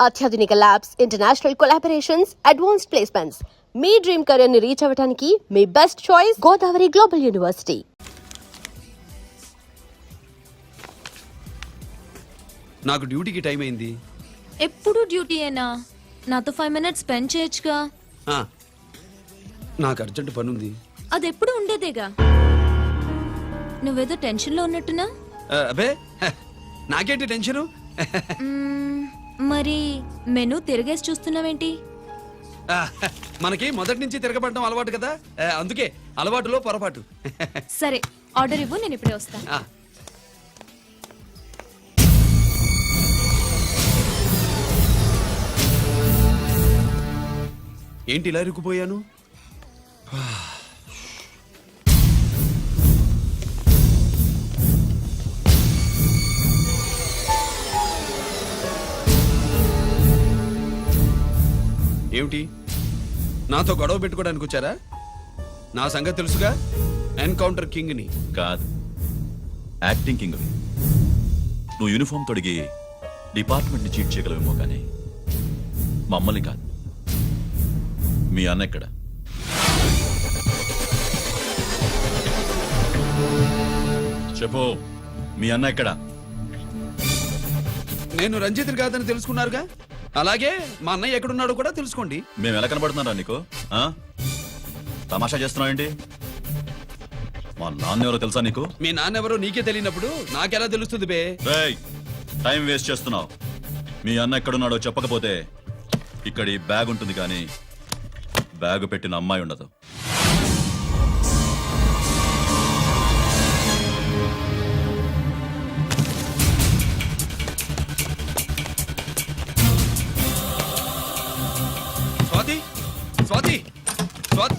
అత్యాధునిక labs, international collaborations, advanced placements. మీ dream career ని రీచ్ అవ్వడానికి మీ best choice Godavari global university. నాకు డ్యూటీకి టైం అయింది. ఎప్పుడు డ్యూటీయేనా? నాతో 5 minutes స్పెండ్ చేయొచ్చుగా. నాకు అర్జెంట్ పని ఉంది. అది ఎప్పుడు ఉండేదేగా. నువ్వేదో టెన్షన్లో ఉన్నట్టున్నా? అబే నాకేంటి టెన్షను? మరి మెనూ తిరగేసి చూస్తున్నావేంటి? మనకి మొదటి నుంచి తిరగబడడం అలవాటు కదా, అందుకే అలవాటులో పొరపాటు. సరే ఆర్డర్ ఇవ్వు, నేను ఇప్పుడే వస్తాను. ఏంటి ఇలా ఇరుక్కుపోయాను? ఏమిటి, నాతో గొడవ పెట్టుకోవడానికి వచ్చారా? నా సంగతి తెలుసుగా, ఎన్కౌంటర్ కింగ్ ని. కాదు, యాక్టింగ్ కింగ్. నువ్వు యూనిఫామ్ తొడిగి డిపార్ట్మెంట్ ని చీట్ చేయగలవేమో కానీ మమ్మల్ని కాదు. మీ అన్న ఎక్కడ? చెప్పు, మీ అన్న ఎక్కడ? నేను రంజిత్ కాదని తెలుసుకున్నారుగా, అలాగే మా అన్నయ్య ఎక్కడున్నాడో కూడా తెలుసుకోండి. మేము ఎలా కనబడుతున్నారా నీకు? తమాషా చేస్తున్నావు ఏంటి? మా నాన్న ఎవరో తెలుసా నీకు? మీ నాన్నెవరో నీకే తెలియనప్పుడు నాకెలా తెలుస్తుంది బే? టైం వేస్ట్ చేస్తున్నావు. మీ అన్న ఎక్కడున్నాడో చెప్పకపోతే ఇక్కడ ఈ బ్యాగ్ ఉంటుంది కానీ బ్యాగ్ పెట్టిన అమ్మాయి ఉండదు. Swathi, Swathi, Swathi.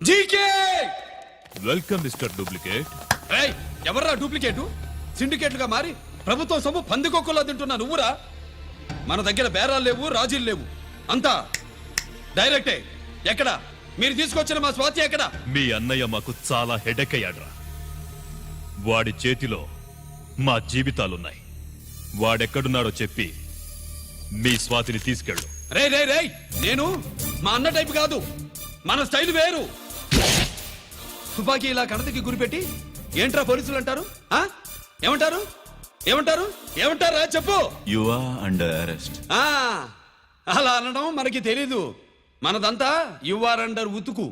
GK, welcome mister duplicate. ఎవర్రా డూప్లికేటు? సిండికేట్లుగా మారి ప్రభుత్వం సొమ్ము పందికొక్కులా తింటున్నా నువ్వురా? మన దగ్గర బేరాలు లేవు, రాజీలు లేవు, అంతా డైరెక్టే. ఎక్కడ మీరు తీసుకొచ్చిన మా స్వాతి ఎక్కడ? మీ అన్నయ్య మాకు చాలా హెడెక్ అయ్యాడ్రా. వాడి చేతిలో మా జీవితాలున్నాయి. వాడెక్కడున్నాడో చెప్పి మీ స్వాతిని తీసుకెళ్ళు. రే రే రే, నేను మా అన్న టైపు కాదు, మన స్టైల్ వేరు. తుపాకీ ఇలా కణతకి గురిపెట్టి ఏంట్రా పోలీసులు అంటారు? ఏమంటారు? ఏమంటారు? ఏమంటారా చెప్పు. You are under arrest. అలా అనడం మనకి తెలీదు. మనదంతా యు ఆర్ అండర్ ఉతుకు.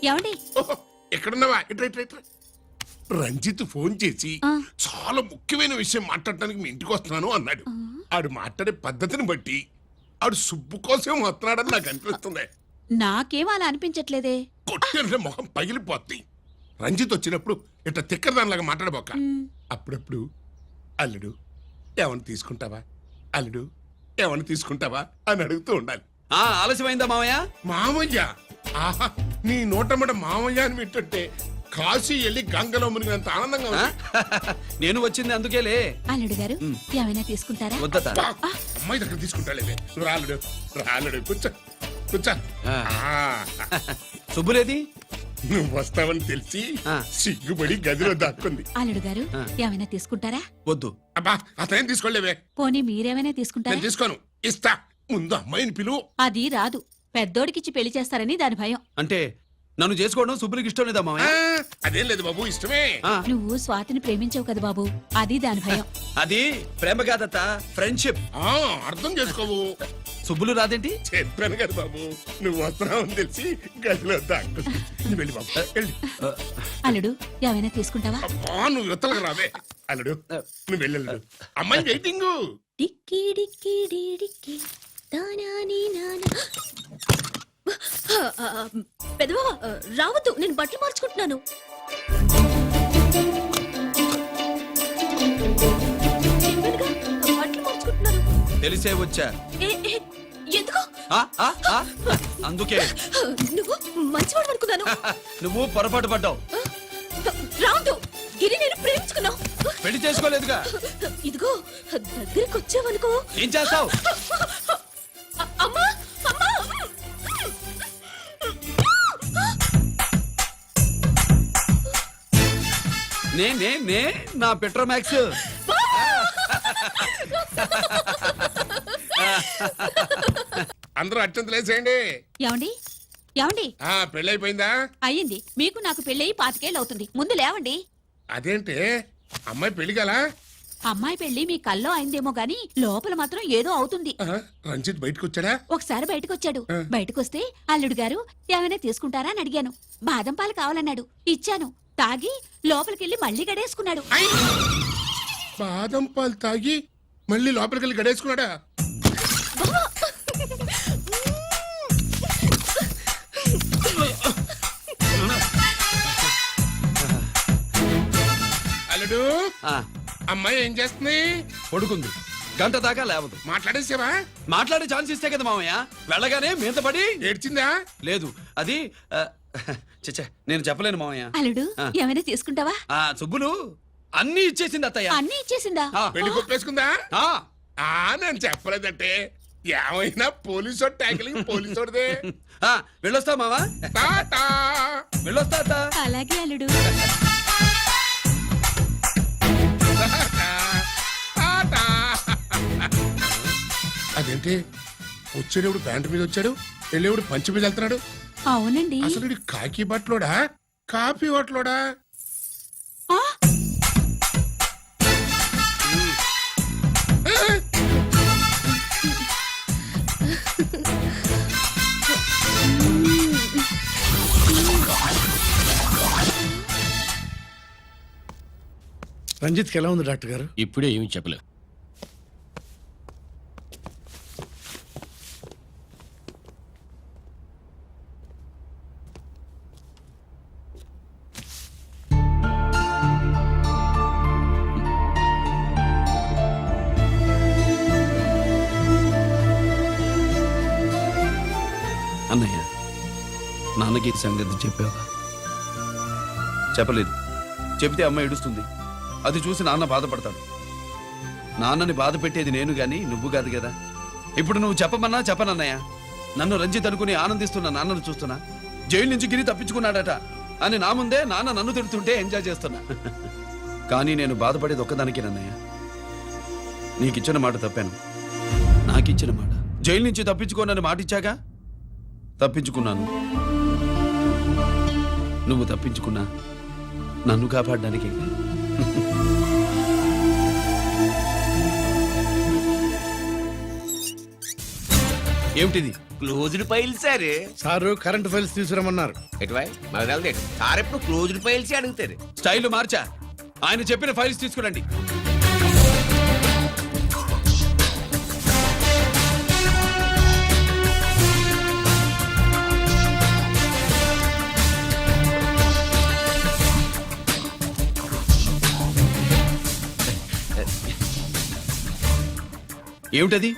ఏమండి? ఎక్కడున్నావా? రంజిత్ ఫోన్ చేసి చాలా ముఖ్యమైన విషయం మాట్లాడటానికి మీ ఇంటికి వస్తున్నాను అన్నాడు. ఆడు మాట్లాడే పద్ధతిని బట్టి ఆడు సుబ్బు కోసం వస్తున్నాడని నాకు అనిపిస్తుంది. నాకేం అలా అనిపించట్లేదే. కొట్టే మొహం పగిలిపోద్ది. రంజిత్ వచ్చినప్పుడు ఇట్లా తిక్కదానిలాగా మాట్లాడబోక. అప్పుడప్పుడు అల్లుడు ఏమన్నా తీసుకుంటావా, అల్లుడు ఏమన్నా తీసుకుంటావా అని అడుగుతూ ఉండాలి. ఆలస్యమైందా మామయ్య? మామయ్య? ఆహా, నీ నోటమ్మట మామయ్య అని వింటుంటే కాశీ వెళ్ళి గంగలో మునిగినంత ఆనందంగా ఉంది. నేను వచ్చింది అందుకేలే. అల్లుడు గారు ఏమైనా తీసుకుంటారా? వద్దట. అమ్మాయి దగ్గర తీసుకుంటాలే. రాలుడు రాలుడు, కూర్చో కూర్చో. సుబ్బులేది? నువ్వు వస్తావని తెలిసి సిగ్గుపడి గదిలో దాక్కుంది. అల్లుడు గారు ఏమైనా తీసుకుంటారా? వద్దు. అబ్బా, అతనేం తీసుకోలేవే. పోనీ మీరేమైనా తీసుకుంటారా? నేను తీసుకోను, ఇస్తా. ముందు అమ్మాయిని పిలువు. అది రాదు. పెద్దోడికిచ్చి పెళ్లి చేస్తారని దాని భయం. అంటే నన్ను చేసుకోవడం సుబ్బులకి ఇష్టం లేదా ఆ, మామయ్య అదేం లేదు బాబు, ఇష్టమే. ఆ, నువ్వు స్వాతిని ప్రేమించావు కదా బాబు, అది దాని భయం. అది ప్రేమ కాదత్త, ఫ్రెండ్షిప్. ఆ, అర్థం చేసుకోవు. సుబ్బులు రాదేంటి? చెప్పాను కదా బాబు, నువ్వు వస్తున్నావని తెలిసి గదిలో దాక్కు. నువ్వు వెళ్ళి బాబు, వెళ్ళి. అల్లుడు ఏమైనా తీసుకుంటావా? అబ్బా, నువ్వు యువతలకు రావే. అల్లుడు, నువ్వు వెళ్ళడు. అమ్మాయి వెయిటింగ్. డిక్కి డిక్కి డిక్కి దానాని నానా. పెదవా రావద్దు, నేను బట్టలు మార్చుకుంటున్నాను. చెప్పానుగా, బట్టలు మార్చుకుంటున్నాను. తెలిసే వచ్చా. ఏ, ఏ, ఎందుకు? ఆ, ఆ, ఆ, అందుకే నువ్వు మంచివాడు అనుకున్నాను. నువ్వు పొరపాటు పడ్డావు. రావద్దు, గిరి నేను ప్రేమించుకున్నావు. పెళ్లి చేసుకోలేదుగా. ఇదిగో దగ్గరికి వచ్చావనుకో. ఏం చేస్తావు? అమ్మా అమ్మా. నే నా పెట్రోమాక్స్. అందరూ అత్యంతలు వేసేయండి. ఏమండి ఏమండి, ఆ, పెళ్ళైపోయిందా? అయ్యింది. మీకు నాకు పెళ్ళయి 25 ఏళ్ళు అవుతుంది. ముందు లేవండి. అదేంటి, అమ్మాయి పెళ్లి గల? అమ్మాయి పెళ్లి మీ కల్లో అయిందేమో గాని లోపల మాత్రం ఏదో అవుతుంది. రంజిత్ బయటకు వచ్చాడా? ఒకసారి బయటకొచ్చాడు. బయటకొస్తే అల్లుడు గారు ఏమైనా తీసుకుంటారా అని అడిగాను. బాదం పాలు కావాలన్నాడు. ఇచ్చాను. తాగి లోపలికెళ్ళి మళ్ళీ గడేసుకున్నాడు. ఐ! బాదం పాలు తాగి మళ్ళీ లోపలికి వెళ్ళి గడేసుకున్నాడా? అల్లుడు, ఆ, అమ్మాయి ఏం చేస్తుంది? పడుకుంది. గంట దాకా లేవదు. మాట్లాడేసావా? మాట్లాడే ఛాన్స్ ఇస్తే కదా మామయ్య. వెళ్ళగానే మీద పడి. ఏడ్చిందా? లేదు, అది చచ్చా, నేను చెప్పలేను మామయ్య. అల్లుడు ఆ. ఏమైనా తీసుకుంటావా? ఆ సుబ్బులు అన్ని ఇచ్చేసింది అత్తయ్య. అన్నీ ఇచ్చేసిందా? ఆ, పెళ్లి కొప్పేసుకుందా? ఆ, ఆ, నేను చెప్పలేదంటే ఏమైనా పోలీసోడు ట్యాకిలింగ్ పోలీసోడిదే. ఆ, వెళ్ళొస్తా మావా. టాటా. వెళ్ళొస్తా అత్త. అలాగే అల్లుడు. టాటా. టాటా. అదేంటి, వచ్చేటప్పుడు ప్యాంటు మీద వచ్చాడు, వెళ్ళేప్పుడు పంచి మీద వెళ్తున్నాడు. అవునండి. అసలు ఈడు కాకి బట్టలోడా కాఫీ బట్టలోడా? ఆ, రంజిత్కి ఎలా ఉంది డాక్టర్ గారు? ఇప్పుడే ఏమి చెప్పలేవు. అన్నయ్య, నాన్నకి ఈ సంగతి చెప్పావా? చెప్పలేదు. చెబితే అమ్మ ఏడుస్తుంది. అది చూసి నాన్న బాధపడతాడు. నాన్నని బాధ పెట్టేది నేను గాని నువ్వు కాదు కదా. ఇప్పుడు నువ్వు చెప్పమన్నా చెప్పనన్నయ్య. నన్ను రంజిత్ అనుకుని ఆనందిస్తున్న నాన్నను చూస్తున్నా. జైలు నుంచి గిరి తప్పించుకున్నాడట అని నా ముందే నాన్న నన్ను తిడుతుంటే ఎంజాయ్ చేస్తున్నా. కానీ నేను బాధపడేది ఒక్కదానికేనన్నయ్య. నీకిచ్చిన మాట తప్పాను. నాకిచ్చిన మాట. జైలు నుంచి తప్పించుకోనని మాట ఇచ్చాగా, తప్పించుకున్నాను. నువ్వు తప్పించుకున్నా నన్ను కాపాడడానికి. ఏమిటిది? Closed file sir. Sir current files తీసుకురమ్మన్నారు. ఎటువై మాకు తెలదేడు సార్, ఎప్పుడు క్లోజ్డ్ ఫైల్స్ అడుగుతారు. స్టైల్ మార్చా. ఆయన చెప్పిన ఫైల్స్ తీసుకురండి. ఏమిటది?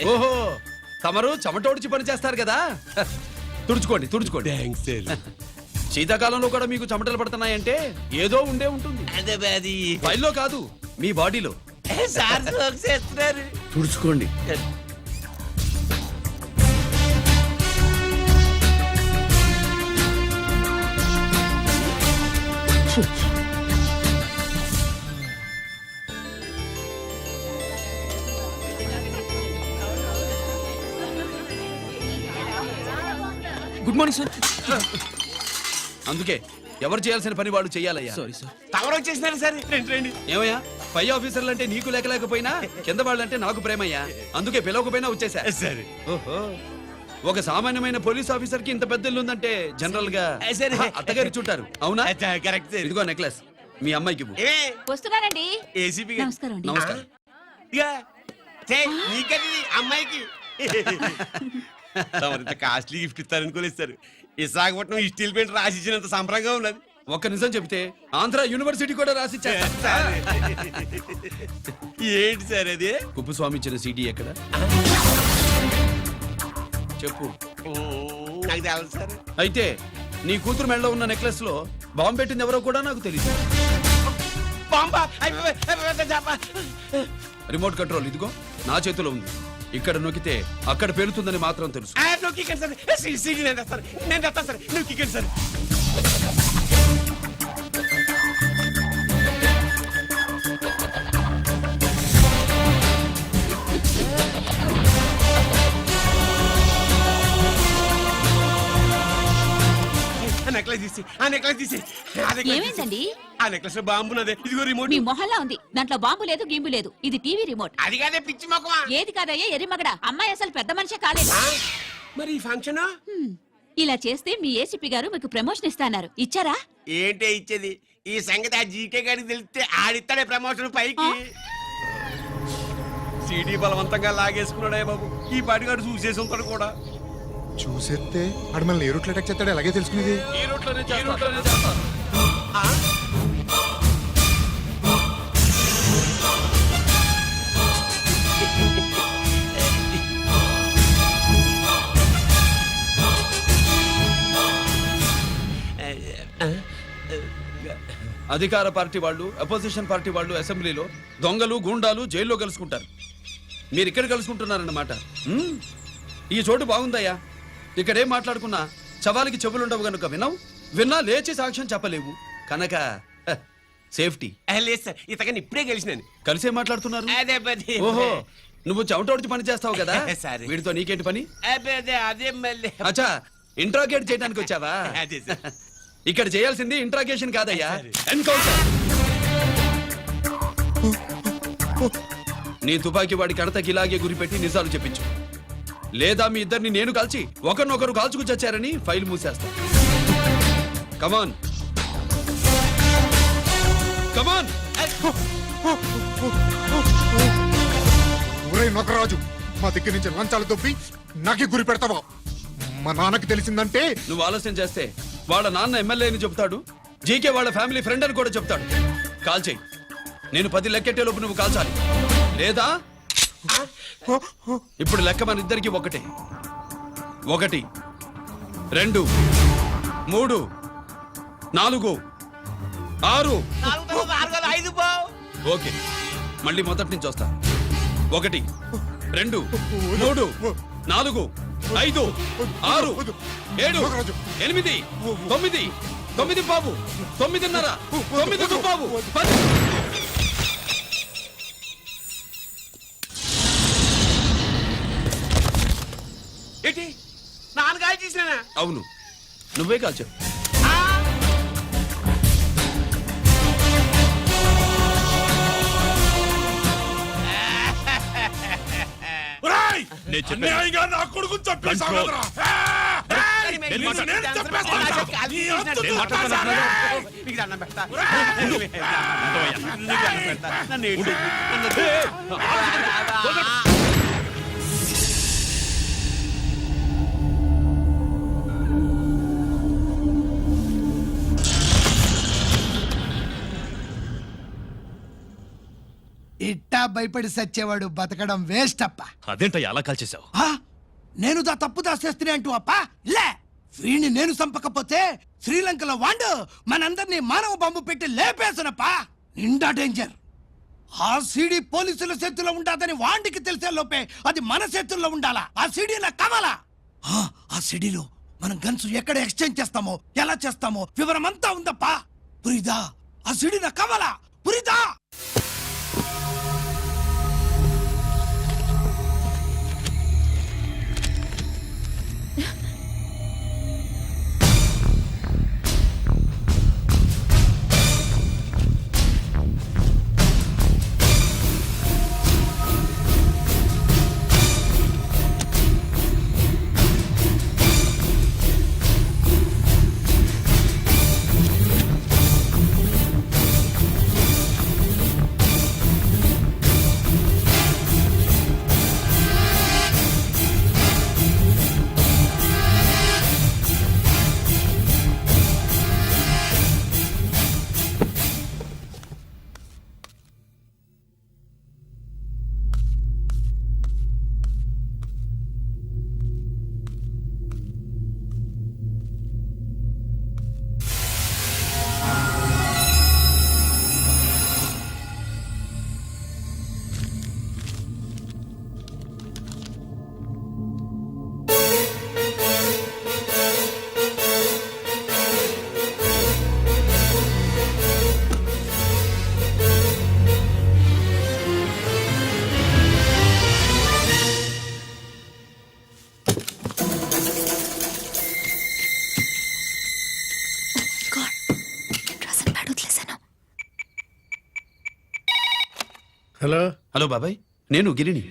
ఓహో, తమరు చెమటోడ్చి పని చేస్తారు కదా. తుడుచుకోండి తుడుచుకోండి. శీతాకాలంలో కూడా మీకు చెమటలు పడుతున్నాయంటే ఏదో ఉండే ఉంటుంది. అదే అది ఫైల్లో కాదు, మీ బాడీలో. సార్ జోక్స్ చేస్తున్నారు. తుడుచుకోండి. Good morning sir. అందుకే ఎవరు చేయాల్సిన పని వాళ్ళు చెయ్యాలయ్యా. తమరు వచ్చేసినారు సార్, రండి రండి. ఏమయ్యా, పై ఆఫీసర్లు అంటే నీకు లేకపోయినా కింద వాళ్ళంటే నాకు ప్రేమయ్యా. అందుకే పిలవకపోయినా వచ్చేసా. సరే. ఓహో, ఒక సామాన్యమైన పోలీస్ ఆఫీసర్ కి ఇంత పెద్ద ఇల్లు ఉందంటే జనరల్ గా సరే. అత్తగారి చుట్టారు. అవునా? Correct sir. ఇదిగో నెక్లెస్ మీ అమ్మాయికి ఇవ్వు. ఏ వస్తున్నానండి. ఏసీపీ నమస్కారం అండి. నమస్కారం. నీకది అమ్మాయికి తమరింత కాస్ట్లీ గిఫ్ట్ ఇస్తారనుకోలేదు సార్. విశాఖపట్నం ఈ స్టీల్ పెయింట్ రాసి ఇచ్చినంత సంబరంగా ఉన్నది. ఒక్క నిజం చెప్తే ఆంధ్ర యూనివర్సిటీ కూడా రాసిచ్చా. ఏంటి సార్ అది? కుప్పస్వామి ఇచ్చిన సీడీ ఎక్కడ చెప్పు. నాకు తెలదు సార్. అయితే నీ కూతురు మెడలో ఉన్న నెక్లెస్ లో బాంబు పెట్టింది ఎవరో కూడా నాకు తెలియదు. బాంబా రిమోట్ కంట్రోల్ ఇదిగో నా చేతిలో ఉంది. ఇక్కడ నొక్కితే అక్కడ పేలుతుందని మాత్రం తెలుసు. నువ్వు కిక్కండి సార్. సీడీ నేను తెస్తాను, నేను తెస్తాను సార్. నువ్వు కిక్కండి సార్. ఆ నెక్లెస్ తీసి ఏమైందండి? ఆ నెక్లెస్ లో బాంబు ఉన్నదే. ఇదిగో రిమోట్. మీ మొహల్లా ఉంది. దాంట్లో బాంబు లేదు, గింబు లేదు. ఇది టీవీ రిమోట్. అది కాదే పిచ్చి మొక్కమా. ఏది కాదయ్యా ఎర్రిమగడ. అమ్మాయి అసలు పెద్ద మనిషే కాలేదు. మరి ఈ ఫంక్షన్ ఇలా చేస్తే మీ ఏసీపీ గారు మీకు ప్రమోషన్ ఇస్తాన్నారు. ఇచ్చారా? ఏంటే ఇచ్చేది? ఈ సంగతి ఆ జీకే గారికి తెలిస్తే ఆడిస్తాడే ప్రమోషన్ పైకి. సీడీ బలవంతంగా లాగేసుకున్నాడే బాబు. ఈ పాటిగాడు చూసేసి ఉంటాడు కూడా. చూసేస్తే ఆడు మనల్ని ఏ రూట్లో అటాక్ చేస్తాడో ఎలాగే తెలుసుకునేది. ఈ రూట్లోనే చేస్తాను. అధికార పార్టీ వాళ్ళు, అపోజిషన్ పార్టీ వాళ్ళు అసెంబ్లీలో, దొంగలు గూండాలు జైల్లో కలుసుకుంటారు. మీరు ఇక్కడ కలుసుకుంటున్నారన్నమాట. ఈ చోటు బాగుందయ్యా. ఇక్కడేం మాట్లాడుకున్నా శవాలకి చెవులుండవు గనుక విన్నా లేచి సాక్ష్యం చెప్పలేవు కనుక సేఫ్టీ. లేదు సార్, ఇతగాని ఇప్పుడే గెలిచినాను. కలిసే మాట్లాడుతున్నారు. అదే పది. ఓహో, నువ్వు చెమటోడిచి పని చేస్తావు కదా. సరే. వీడితో నీకేంటి పని? అదే మళ్ళీ. అచ్చా, ఇంట్రాగేట్ చేయడానికి వచ్చావా? అదే సార్. ఇక్కడ చేయాల్సింది ఇంట్రాగేషన్ కాదయ్యా, ఎన్కౌంటర్. నీ తుపాకీ వాడి కడతకి ఇలాగే గురిపెట్టి నిజాలు చెప్పించు. లేదా మీ ఇద్దరిని నేను కాల్చి ఒకరినొకరు కాల్చుకు చచ్చారని ఫైల్ మూసేస్తా. కమాన్ కమాన్. ఊరే నొకరాజు, మా దగ్గర నుంచి లంచాలు దొబ్బి నాకే గురి పెడతావా? మా నాన్నకి తెలిసిందంటే నువ్వు ఆలస్యం చేస్తే వాళ్ళ నాన్న ఎమ్మెల్యే అని చెప్తాడు, జీకే వాళ్ళ ఫ్యామిలీ ఫ్రెండ్ అని కూడా చెప్తాడు. కాల్ చేయి. నేను 10 లెక్కెట్టే లోపు నువ్వు కాల్చాలి. లేదా ఇప్పుడు లెక్క మన ఇద్దరికి ఒకటే. 1 2 3 4 6. ఓకే, మళ్ళీ మొదటి నుంచి వస్తా. 1 2 3 4 5 6 7 8 9 9 బాబు 9:30 9 బాబు 10. ఏంటి నాన్నగారు చేసినా? అవును, నువ్వే కాల్చావు. నేను చెప్పాను. నా కొడుకు Control. ఇట్టా భయపడి సచ్చేవాడు బతకడం వేస్ట్ అప్ప. అదేంటయ్యా అలా కాల్చేశావు? నేను తప్పు దాచేస్తున్నా అంటూ అప్ప లే. వీణ్ణి నేను చంపకపోతే శ్రీలంకలో వాండు మనందరినీ మానవ బాంబు పెట్టి లేపేసనప్ప. నిండా డేంజర్. ఆ సీడీ పోలీసుల చేతుల్లో ఉండాదని వాండికి తెలిసే లోపే అది మన చేతుల్లో ఉండాలా. ఆ సీడీ నా కావాలా. ఆ సీడీలో మనం గన్స్ ఎక్కడ ఎక్స్చేంజ్ చేస్తామో, ఎలా చేస్తామో వివరం అంతా ఉందప్ప. పురిదా, ఆ సీడీ నా కావాలా. పురిదా. హలో హలో బాబాయ్, నేను గిరిని.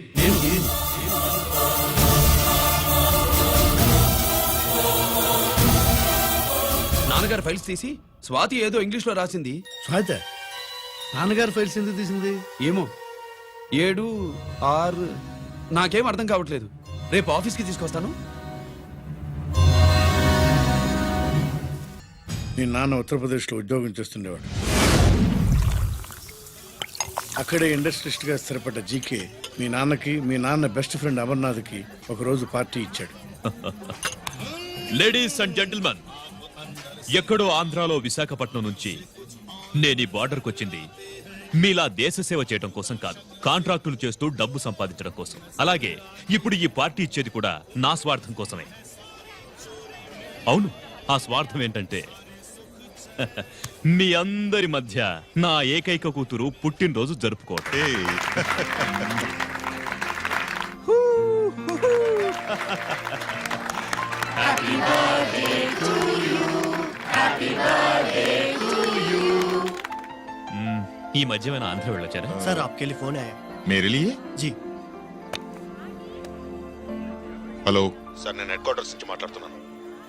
నాన్నగారు ఫైల్స్ తీసి స్వాతి ఏదో ఇంగ్లీష్ లో రాసింది. స్వాత నాన్నగారు ఫైల్స్ ఎందుకు తీసింది? ఏమో 7, 6 నాకేం అర్థం కావట్లేదు. రేపు ఆఫీస్కి తీసుకొస్తాను. మీ నాన్న ఉత్తరప్రదేశ్లో ఉద్యోగం చేస్తుండేవాడు. అక్కడే ఇండస్ట్రియలిస్ట్గా స్థిరపడ్డ జీకే మీ నాన్నకి, మీ నాన్న బెస్ట్ ఫ్రెండ్ అమర్నాథ్కి ఒకరోజు పార్టీ ఇచ్చాడు. లేడీస్ అండ్ జెంటిల్మెన్, ఎక్కడో ఆంధ్రాలో విశాఖపట్నం నుంచి నేను ఈ బార్డర్కి వచ్చింది మీలా దేశ సేవ చేయడం కోసం కాదు, కాంట్రాక్టులు చేస్తూ డబ్బు సంపాదించడం కోసం. అలాగే ఇప్పుడు ఈ పార్టీ ఇచ్చేది కూడా నా స్వార్థం కోసమే. అవును, ఆ స్వార్థం ఏంటంటే మీ అందరి మధ్య నా ఏకైక కూతురు పుట్టినరోజు జరుపుకోవటం. ఈ మధ్యమైన ఆంధ్ర వెళ్ళొచ్చారా? సార్ आपके लिए फोन आया. मेरे लिए जी. హలో సార్, నేను హెడ్ క్వార్టర్స్ నుంచి మాట్లాడుతున్నాను.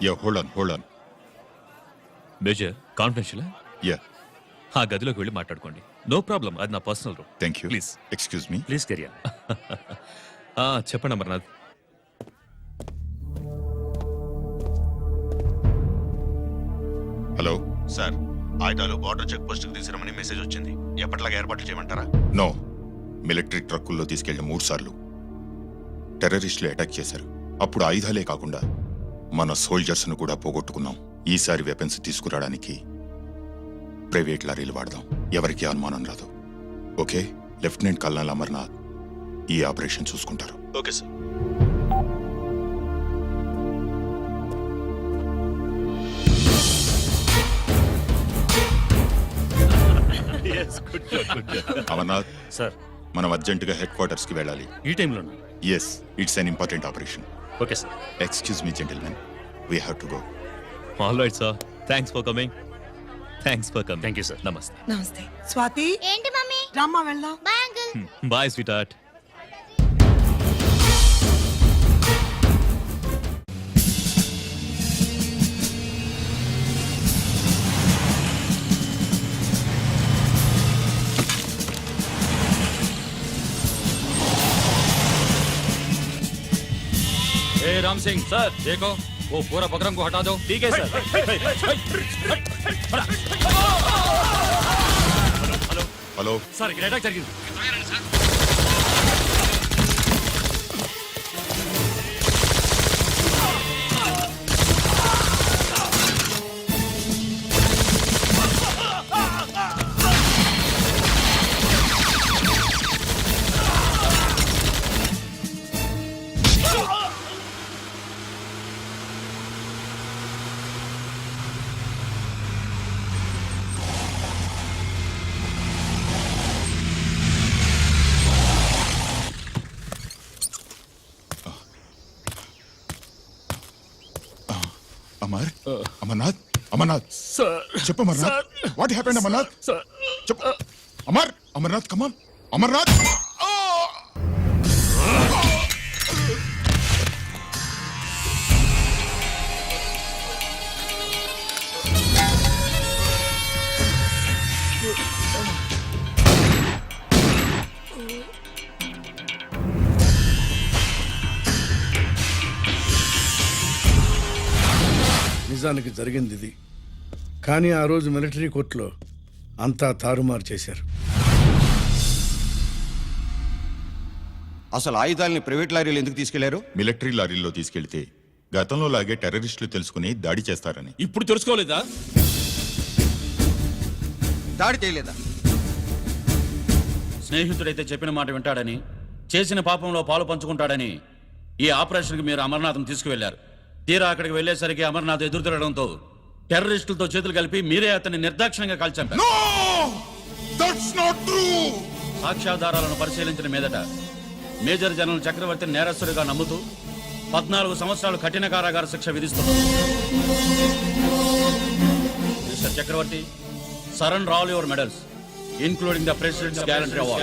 Yeah, hold on. Major confidential. Yeah, ఆ గదిలోకి వెళ్ళి మాట్లాడుకోండి. నో ప్రాబ్లం, అది నా personal room. Thank you. Please excuse me. Please కెరియా. చెప్పండి అమర్నాథ్. హలో సార్, ఆయుధాలు బార్డర్ చెక్ పోస్ట్ కి తీసుకురమని మెసేజ్ వచ్చింది. ఎప్పటిలాగా ఏర్పాట్లు చేయమంటారా? నో, మిలిటరీ ట్రక్కుల్లో తీసుకెళ్లిన 3 సార్లు టెర్రరిస్టులు అటాక్ చేశారు. అప్పుడు ఆయుధాలే కాకుండా మన సోల్జర్స్ ను కూడా పోగొట్టుకున్నాం. ఈసారి వెపన్స్ తీసుకురావడానికి ప్రైవేట్ లారీలు వాడదాం. ఎవరికి అనుమానం రాదు. ఓకే, లెఫ్టినెంట్ కల్నల్ అమర్నాథ్ ఈ ఆపరేషన్ చూసుకుంటారు. Okay sir. అమర్నాథ్ సార్, మనం అర్జెంటుగా హెడ్ క్వార్టర్స్ కి వెళ్ళాలి. ఈ టైంలో? Yes, it's an important operation. Okay sir. Excuse me gentlemen, we have to go. All right sir, thanks for coming. Thank you sir. నమస్తే. నమస్తే. స్వాతి ఏంటి మమ్మీ? రమ్మా వెళ్దాం. Bye sweetheart. Ram Singh sir, देखो वो पूरा बकरम को हटा दो. ठीक है सर. హలో సార్, ఇక్కడ అటాక్ జరిగింది. అమర్నాథ్ చెప్పు. Amarnath, what happened? అమర్నాథ్ చెప్పు. అమర్నాథ్ కమాన్. అమర్నాథ్. నిజానికి జరిగింది ఇది. కానీ ఆ రోజు మిలిటరీ కోర్టులో అంతా తారుమారు చేశారు. అసలు ఆయుధాలని ప్రైవేట్ లారీలు ఎందుకు తీసుకెళ్లారు? మిలిటరీ లారీల్లో తీసుకెళ్తే గతంలో లాగే టెర్రరిస్టులు తెలుసుకుని దాడి చేస్తారని. ఇప్పుడు తెలుసుకోలేదా? దాడి చేయలేదా? స్నేహితుడైతే చెప్పిన మాట వింటాడని, చేసిన పాపంలో పాలు పంచుకుంటాడని ఈ ఆపరేషన్కి మీరు అమర్నాథ్ను తీసుకువెళ్లారు. తీరా అక్కడికి వెళ్లేసరికి అమర్నాథ్ ఎదురు తిరగడంతో టెర్రరిస్టులతో చేతులు కలిపి మీరే అతన్ని నిర్దాక్షిణ్యంగా కాల్చారు. సాక్ష్యాధారాలను పరిశీలించిన మీదట మేజర్ జనరల్ చక్రవర్తిని నేరస్తుడిగా నమ్ముతూ 14 సంవత్సరాలు కఠిన కారాగార శిక్ష విధిస్తున్నారు. Mister Chakravarthi, surrender all your medals. including the President's Guarantee Award.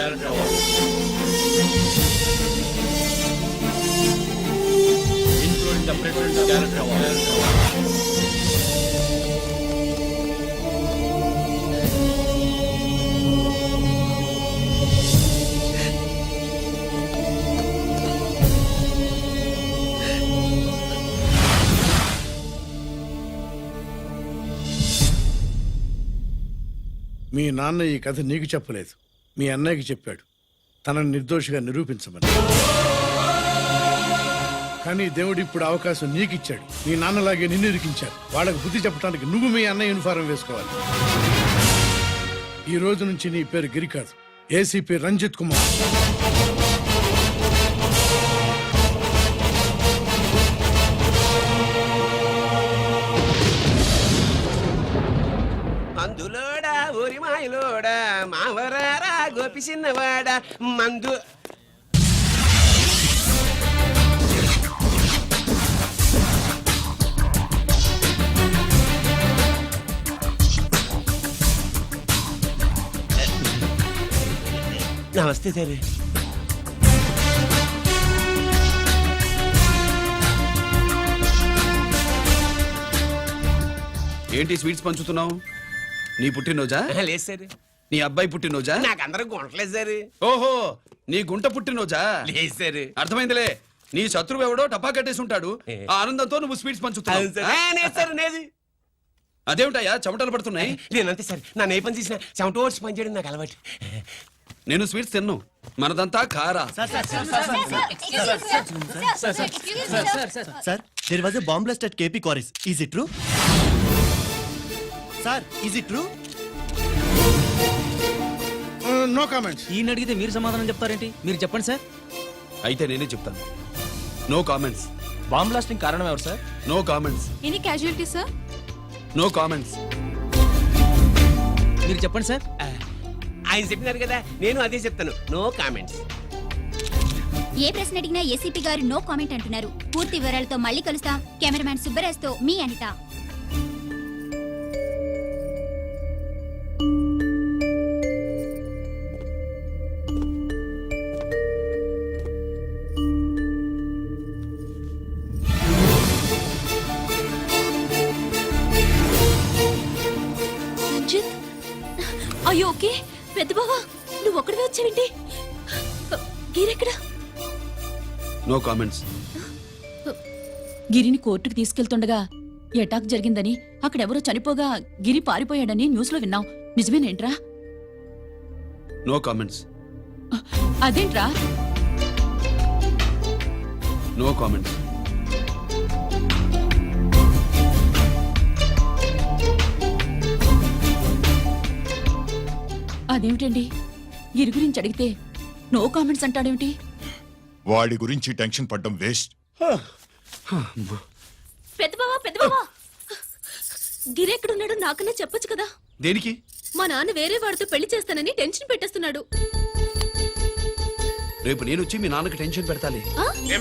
Including the President's Guarantee Award. మీ నాన్న ఈ కథ నీకు చెప్పలేదు, మీ అన్నయ్యకి చెప్పాడు, తనని నిర్దోషిగా నిరూపించమని. కానీ దేవుడు ఇప్పుడు అవకాశం నీకు ఇచ్చాడు. మీ నాన్నలాగే నిన్ను ఇరికించాడు. వాళ్ళకు బుద్ధి చెప్పడానికి నువ్వు మీ అన్నయ్య యూనిఫారం వేసుకోవాలి. ఈ రోజు నుంచి నీ పేరు గిరి కాదు, ఏసీపీ రంజిత్ కుమార్. మందులోడా ఊరి మాయలోడా మావరారా గోపి చిన్నవాడా మందు నమస్తే సార్. ఏంటి స్వీట్స్ పంచుతున్నావు? నీ పుట్టినరోజా? లేదు సార్, నీ అబ్బాయి పుట్టినరోజా? నాకు అందరూ గుంటలేదు సార్. ఓహో, నీ గుంట పుట్టినరోజా? లేదు సార్. అర్థమైందిలే. నీ శత్రువు ఎవడో టపా కట్టేసి ఉంటాడు. ఆ ఆనందంతో నువ్వు స్వీట్స్ పంచుతున్నావు. లేదు సార్, లేదు. అదేమిటయ్యా చెమటలు పడుతున్నాయి? నేనంతే సార్, నా ఏ పని చేసిన చెమట ఓడ్చి పని చేయడం నాకు అలవాటు. నేను స్వీట్స్ తిన్ను, మనదంతా కారా. Sir, there was a bomb blast at KP Quarries. Is it true? Sir, is it true? No comments. ఈయన అడిగితే మీరు సమాధానం చెప్తారేంటి? మీరు చెప్పండి సార్. అయితే నేనే చెప్తాను. No comments. బాంబ్ బ్లాస్టింగ్ కారణం ఎవరు sir? No comments. Any casualty sir? No comments. మీరు చెప్పండి సార్. ఆయన చెప్పినారు కదా, నేను అదే చెప్తాను. No comments. ఏ ప్రశ్న అడిగినా ఏసీపీ గారు నో కామెంట్ అంటున్నారు. పూర్తి వివరాలతో మళ్ళీ కలుస్తాం. కెమెరామ్యాన్ సుబ్బరాజ్తో మీ అనిత. రంజిత్, అయ్యో ఓకే. పెద్ద బావా, నువ్వు ఒక్కడివే వచ్చావేంటి? గిరెక్కడా? No comments. గిరిని కోర్టుకు తీసుకెళ్తుండగా అటాక్ జరిగిందని, అక్కడెవరో చనిపోగా గిరి పారిపోయాడని న్యూస్ లో విన్నాం. నిజమేనేంట్రా? No comments. అదేంట్రా? No comments. అదేమిటండి, గిరి గురించి అడిగితే నో కామెంట్స్ అంటాడేమిటి? వాడి గురించి టెన్షన్ పడ్డం వేస్ట్. పెద్ద బావా, గిరి ఎక్కడున్నాడో నాకన్నా చెప్పొచ్చు కదా. దేనికి? మా నాన్న వేరే వాడితో పెళ్లి చేస్తానని టెన్షన్ పెట్టేస్తున్నాడు. రేపు నేను వచ్చి మీ నాన్నకి టెన్షన్ పెడతాలి. ఏమే